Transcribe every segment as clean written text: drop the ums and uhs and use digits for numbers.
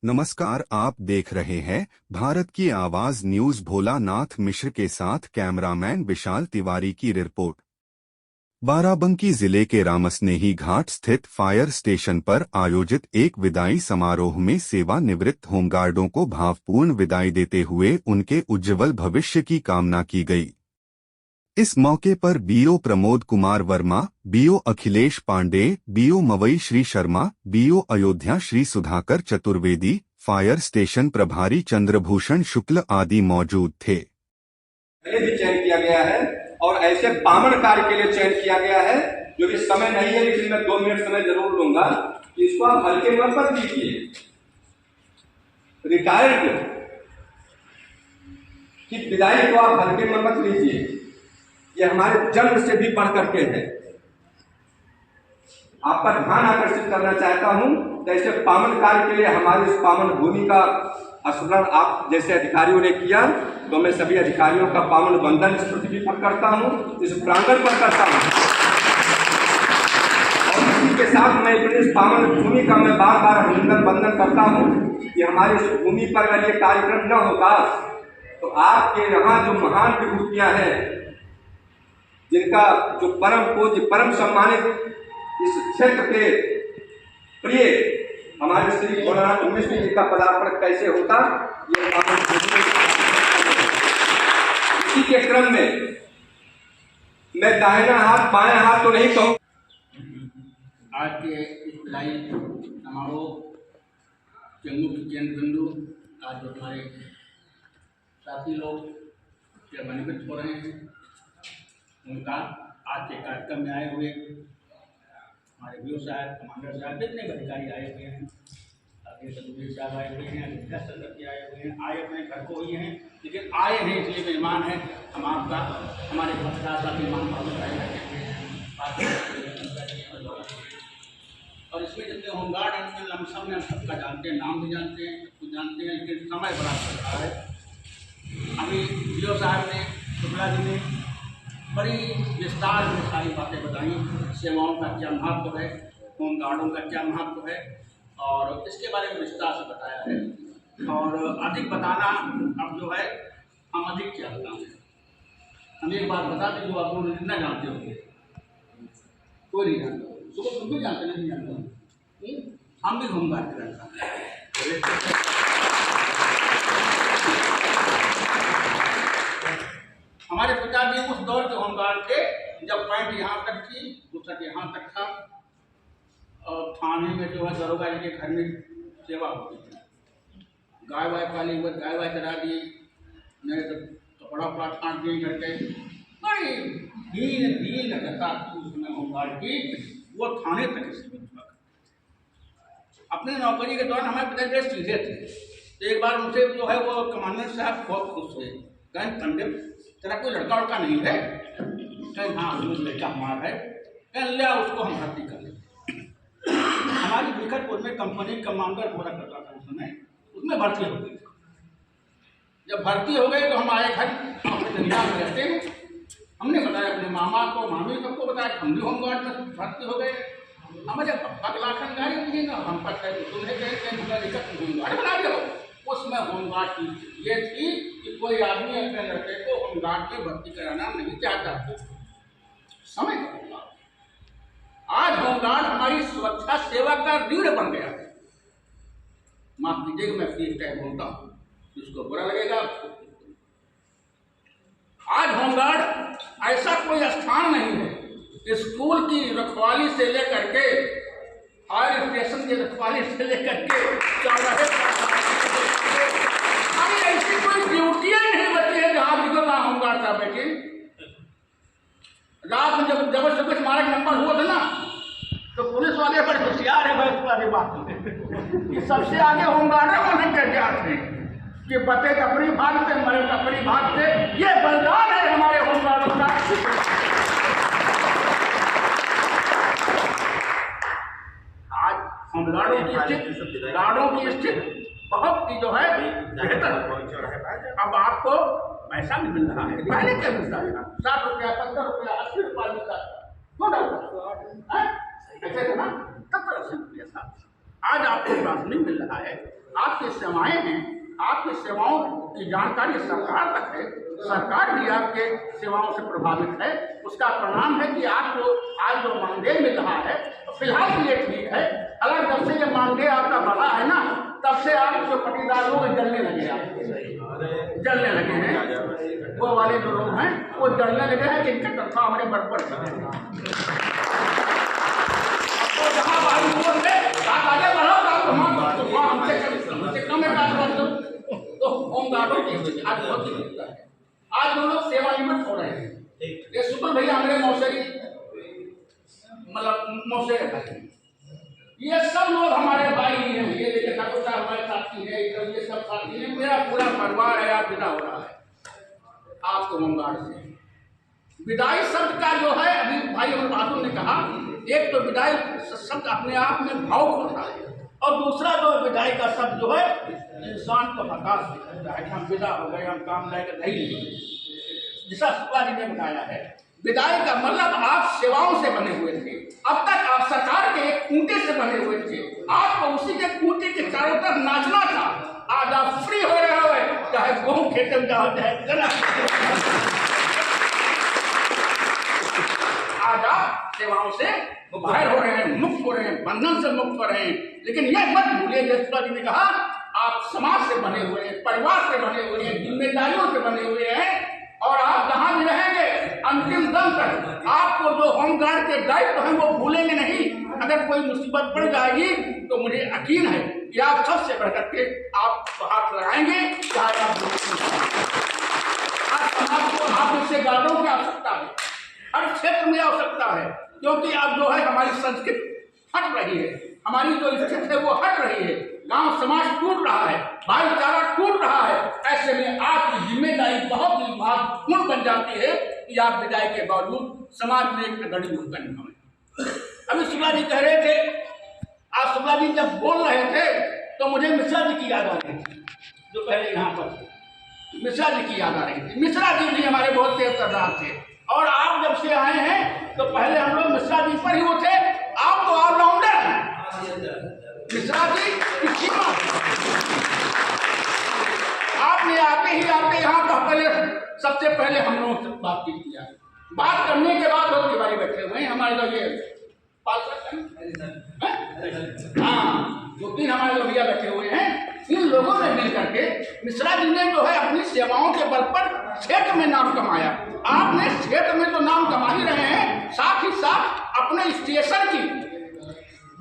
नमस्कार, आप देख रहे हैं भारत की आवाज न्यूज। भोलानाथ मिश्र के साथ कैमरामैन विशाल तिवारी की रिपोर्ट। बाराबंकी जिले के रामसनेही घाट स्थित फायर स्टेशन पर आयोजित एक विदाई समारोह में सेवानिवृत्त होमगार्डों को भावपूर्ण विदाई देते हुए उनके उज्ज्वल भविष्य की कामना की गई। इस मौके पर BO Pramod Kumar Verma, BO Akhilesh Pandey, BO Mawai Shri Sharma, BO Ayodhya Shri Sudhakar Chaturvedi, fire station प्रभारी चंद्रभूषण शुक्ल आदि मौजूद थे। भी चयन किया गया है और ऐसे पावन कार्य के लिए चयन किया गया है जो कि समय नहीं है, लेकिन मैं 2 मिनट समय जरूर लूंगा कि इसको आप हल्के मन पर लीजिए। रिटायर्ड की विदाई को आप हल्के मन पर लीजिए, ये हमारे जन्म से भी बढ़ करके है। आपका ध्यान आकर्षित करना चाहता हूं कि ऐसे पावन कार्य के लिए हमारी इस पावन भूमि का स्मरण आप जैसे अधिकारियों ने किया, तो मैं सभी अधिकारियों का पावन वंदन इस पृथ्वी पर करता हूं, इस प्रांगण पर करता हूं। और इसी के साथ मैं अपनी इस पावन भूमि का मैं बार बार अभिनंदन वंदन करता हूं कि हमारी इस भूमि पर अगर ये कार्यक्रम न होता तो आपके यहाँ जो महान विभूतियां हैं, जिनका जो परम पूज्य परम सम्मानित इस क्षेत्र के प्रिय हमारे श्री भोलानाथ मिश्र जी का पदार्पण कैसे होता, ये इसी के क्रम में मैं दाहिना हाथ बायां हाथ तो नहीं कहूँ। आज के इस विदाई समारोह के मुख्य केंद्र बिंदु आज जो हमारे साथी लोग सेवानिवृत्त हो रहे हैं, उनका आज के कार्यक्रम में आए हुए हमारे बीओ साहब, कमांडर साहब, जितने अधिकारी आए हुए हैं, चतुर्वेदी साहब आए हुए हैं, संगति आए हुए हैं, आए अपने घर को हुए हैं, लेकिन आए हैं इसलिए मेहमान है हम आपका, हमारे पत्रकार मेहमान और इसमें जितने होमगार्ड हैं लमसम में सबका जानते हैं, नाम भी जानते हैं, सब कुछ जानते हैं, लेकिन समय बड़ा चल रहा है। अभी बीओ साहब ने, शुक्ला जी ने बड़ी विस्तार में सारी बातें बताई, सेवाओं का क्या महत्व है, होमगार्डों का क्या महत्व है, और इसके बारे में विस्तार से बताया है। और अधिक बताना अब जो है हम अधिक क्या बताएं। हम एक बात बता दें जो आप लोग जितना जानते होंगे, कोई नहीं जानता, सुबह तुम भी जानते नहीं जानता, हम भी होमगार्ड करता है। हमारे पिताजी उस दौर के होमगार्ड थे जब पैंट यहाँ तक थी, बुशर्ट यहाँ तक था, और थाने में जो है दरोगा जी के घर में सेवा होती थी। गाय वाय पाली हुई, गाय वाय चरा दी, मेरे तो कपड़ा उपड़ा छाँट दिए घर के, बड़ी दीन दशा थी उसमें होमगार्ड की, वो थाने तक सीमित हुआ। अपनी नौकरी के दौरान हमारे पिताजी सीधे थे, तो एक बार उनसे जो है वो कमांडेंट साहब बहुत खुश हुए, कहें पंडित तेरा कोई लड़का उड़का नहीं है? कहें हाँ लड़का हमारा है। कहें ले उसको हम भर्ती कर लें। हमारी बिखरपुर में कंपनी कमांडर हुआ करता था उस समय, उसमें भर्ती हो गई। जब भर्ती हो गई तो हम आए घर, अपने दरिया में रहते हैं, हमने बताया अपने मामा को, मामी सबको बताया, हम भी होमगार्ड में भर्ती हो गए। हमें जब पप्पा के लाखन गाड़ी मिली ना, हम पर तुम्हें कहें दिक्कत होमगार्ड बना दिया। उसमें होमगार्ड की ये थी कि कोई आदमी अपने लड़के को होमगार्ड में भर्ती कराना नहीं चाहता था। समय आज होमगार्ड हमारी सुरक्षा सेवा का रीढ़ बन गया है। माफ कीजिएगा मैं फ्री स्टाइल बोलता हूँ, जिसको बुरा लगेगा। आज होमगार्ड ऐसा कोई स्थान नहीं है, स्कूल की रखवाली से लेकर के फायर स्टेशन की रखवाली से लेकर के चौराहे ऐसी कोई ड्यूटियां नहीं बची है जहां निकलना होमगार्ड था। बेटी रात में जब से कुछ मारक नंबर हुआ था ना, तो पुलिस वाले बड़े होशियार है भाई, वाली बात कि सबसे आगे होमगार्ड होने के क्या थे कि बते कपड़ी भागते, मरे कपड़ी भागते। ये बलिदान है हमारे होमगार्डों का। आज होमगार्डों की स्थिति बहुत ही जो है बेहतर। अब आपको पैसा भी मिल रहा है, पहले क्या मिलता था 60 रुपया, 70 रुपया, 80 रुपया मिलता था, ऐसे था ना, 70-80 रुपया। आज आपको प्राथमिक मिल रहा है आपकी सेवाएं हैं, आपकी सेवाओं की जानकारी सरकार तक है, सरकार भी आपके सेवाओं से प्रभावित है। उसका परिणाम है कि आपको आज जो मानदेय मिल रहा है तो फिलहाल के लिए ठीक है। अगर जब से ये मानदेय आपका बढ़ा है ना, तब से आप जो पटीदार लोग जलने लगे, आप जलने लगे हैं। वो वाले जो लोग हैं वो जलने लगे हैं कि इनके तनख्वाह हमारे बराबर तो जहाँ आगे बढ़ो हमसे कम तो होमगार्डों की स्थिति आज बहुत ही दिक्कत है। आज जो लोग सेवानिवृत्त हो रहे हैं, ये शुक्र भैया हमारे मौसेरी मतलब मौसेरे भाई, ये सब लोग हमारे भाई हैं। ये देखिए ठाकुर साहब हमारे साथी है, ये सब साथी है, मेरा पूरा परिवार है। आप विदा हो रहा है आपको होमगार्ड से। विदाई शब्द का जो है, अभी भाई अमर बहादुर ने कहा, एक तो विदाई शब्द अपने आप में भाव होता है, और दूसरा जो विदाई का शब्द जो है इंसान को हताश दिखाता है कि हम विदा हो गए, हम काम लायक नहीं। जिसा शुक्ला जी ने बताया है, विदाई का मतलब आप सेवाओं से बने हुए थे, अब तक आप सरकार के एक खूंटे से बने हुए थे, आपको उसी के खूंटे के चारों तरफ नाचना था। आज आप फ्री हो रहे हो, चाहे गेहूं खेत में जाओ, चाहे आज आप सेवाओं से बाहर हो रहे हैं, मुक्त हो रहे हैं, बंधन से मुक्त हो रहे हैं। लेकिन यह मत भूलिए, जैसा जी ने कहा, आप समाज से बने हुए हैं, परिवार से बने हुए हैं, जिम्मेदारियों से बने हुए हैं, और आप जहां भी रहेंगे अंतिम दम तक आपको जो होमगार्ड के दायित्व हैं वो भूलेंगे नहीं। अगर कोई मुसीबत पड़ जाएगी तो मुझे यकीन है कि आप सबसे बढ़कर के आप हाथ लगाएंगे। चाहे आप समाज को आप इससे गार्डों की आवश्यकता है, हर क्षेत्र में आवश्यकता है, क्योंकि अब जो है हमारी संस्कृति हट रही है, हमारी जो स्थिति है वो हट रही है, गांव समाज टूट रहा है, भाईचारा टूट रहा है। ऐसे में आपकी जिम्मेदारी बहुत ही महत्वपूर्ण बन जाती है कि आप विदाई के बावजूद समाज में एक अग्रणी भूमिका निभाएं। अभी शुक्ला जी कह रहे थे, आज शुक्ला जी जब बोल रहे थे तो मुझे मिश्रा जी की याद आ रही थी, जो पहले यहाँ पर मिश्रा जी की याद आ रही थी। मिश्रा जी भी हमारे बहुत तेज सरदार थे, और आप जब से आए हैं तो पहले हम लोग मिश्रा जी पर ही वो थे। आप तो ऑलराउंडर हैं, मिश्रा जी आपने आते ही यहाँ पर पहले सबसे पहले हम लोगों से बातचीत किया। बात करने के बाद लोग दिवाली बैठे हुए हैं, हमारे लोग ये हाँ 2-3 हमारे लोग भैया बैठे हुए हैं। इन लोगों ने मिल करके मिश्रा जी ने जो है अपनी सेवाओं के बल पर क्षेत्र में नाम कमाया। आपने क्षेत्र में तो नाम कमा ही रहे हैं, साथ ही साथ अपने स्टेशन की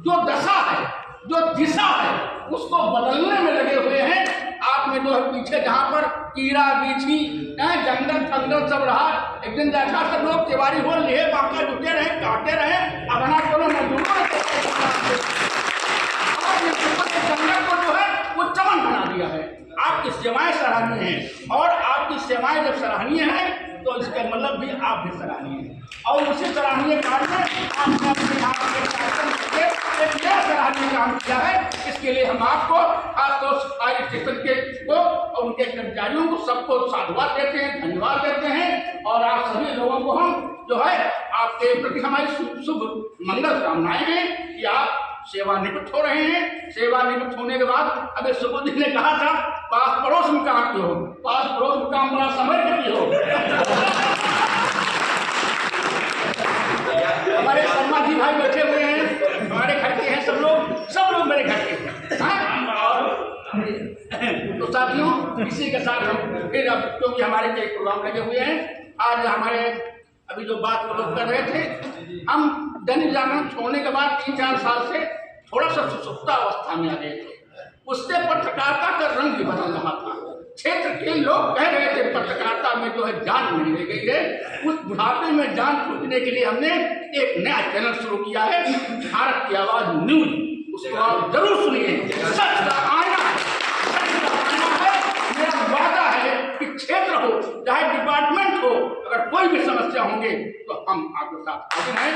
जो दशा है, जो दिशा है, उसको बदलने में लगे हुए हैं। आपने जो है पीछे जहाँ पर कीड़ा बीछी जंगल फंगल सब रहा, एक दिन देखा सब लोग तिवारी हो लिए बाका जुटे रहे, काटे रहे, अपना करो मजदूरों जंगल को जो है वो चमन बना दिया है। आपकी सेवाएं सराहनीय हैं, और आपकी सेवाएं जब सराहनीय हैं तो इसका मतलब भी आप भी सराहनीय हैं, और उसी सराहनीय कार्य में आपने अपने यहाँ एक नया सराहनीय काम किया है। इसके लिए हम आपको खासतौर से स्टेशन के को और उनके कर्मचारियों को सबको साधुवाद देते हैं, धन्यवाद देते हैं, और आप सभी लोगों को हम जो है आपके प्रति हमारी शुभ मंगल कामनाएं हैं कि आप सेवानिवृत्त हो रहे हैं। सेवानिवृत्त होने के बाद अगर सुबोध जी ने कहा था पास पड़ोस में काम की हो, पास पड़ोस में काम बड़ा समझ की हो। हमारे शर्मा जी भाई बैठे हुए हैं, हमारे घर के हैं, सब लोग मेरे घर के हैं। तो साथियों, इसी के साथ हम फिर अब क्योंकि हमारे कई प्रोग्राम लगे हुए हैं, आज हमारे अभी जो बात वो लोग कर रहे थे, हम दैनिक जागरण छोड़ने के बाद 3-4 साल से थोड़ा सा सुसुप्ता अवस्था में आ गए थे। उससे पत्रकारिता का रंग भी बदल रहा था। क्षेत्र के लोग कह रहे थे पत्रकारिता में जो है जान नहीं रह गई है। उस बुढ़ापे में जान पूछने के लिए हमने एक नया चैनल शुरू किया है, भारत की आवाज न्यूज। उसको आप जरूर सुनिए, सच का आईना है। मेरा वादा है कि क्षेत्र हो चाहे डिपार्टमेंट हो, अगर कोई भी समस्या होंगे तो हम आपके साथ आगे हैं।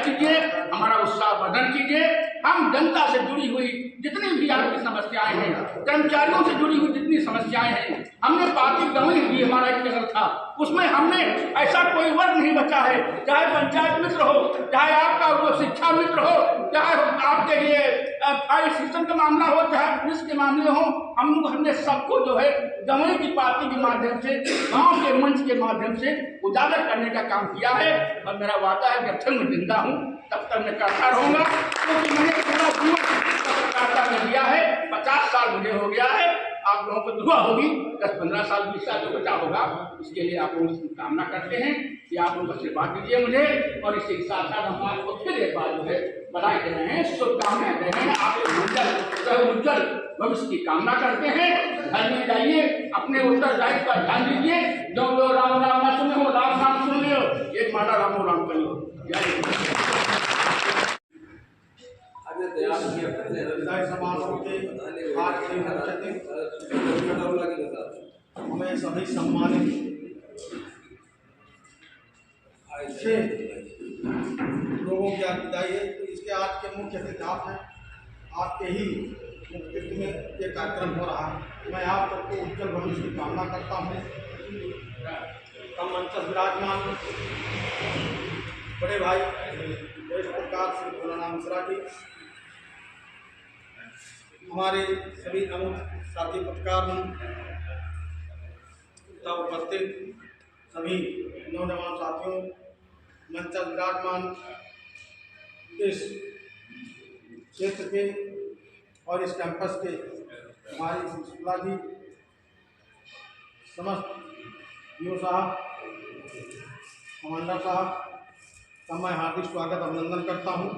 कीजिए, हमारा उत्साह वर्धन कीजिए। हम जनता से जुड़ी हुई जितनी भी आपकी समस्याएं हैं, कर्मचारियों से जुड़ी हुई जितनी समस्याएं हैं, हमने पार्टी गंवई भी हमारा एक चैनल था, उसमें हमने ऐसा कोई वर्ग नहीं बचा है, चाहे पंचायत मित्र हो, चाहे आपका वो शिक्षा मित्र हो, चाहे आपके लिए फायर स्टेशन का मामला हो, चाहे पुलिस के मामले हो, हमने सबको जो है दमई की पार्टी के माध्यम से, गांव के मंच के माध्यम से उजागर करने का काम किया है। और मेरा वादा है जब तक मैं जिंदा हूँ तब तक मैं करता रहूँगा, क्योंकि मैंने पूरा जीवन पत्रकारिता में दिया है। 50 साल मुझे हो गया है। आप लोगों को दुआ होगी 10-15 साल 20 साल जो बचा होगा, उसके लिए आप लोगों से कामना करते हैं कि आप लोग आशीर्वाद दीजिए मुझे, और इसके साथ साथ हम आपको फिर एक बार जो है बधाई दे रहे हैं, शुभकामनाएं दे रहे हैं। आप उज्जवल भविष्य की कामना करते हैं। घर में जाइए, अपने उत्तरदायित्व पर ध्यान दीजिए। जो लोग राम नाम न सुने हो, राम नाम सुन लियो, एक माला रामो राम करियो। हमें सभी सम्मानित अच्छे लोगों की आज विदाई है। तो इसके आज के मुख्य सिद्धांत हैं, आपके ही नेतृत्व में ये कार्यक्रम हो रहा है। मैं आप सबको उज्जवल भविष्य की कामना करता हूँ। कम मंच पर विराजमान बड़े भाई वरिष्ठ पत्रकार श्री भोलानाथ मिश्रा जी, हमारे सभी प्रमुख साथी पत्रकार उपस्थित सभी नौजवान साथियों, मंच पर विराजमान इस क्षेत्र के और इस कैंपस के हमारे शिक्षला जी, समस्त वीओ साहब, कमांडर साहब का मैं हार्दिक स्वागत अभिनंदन करता हूँ।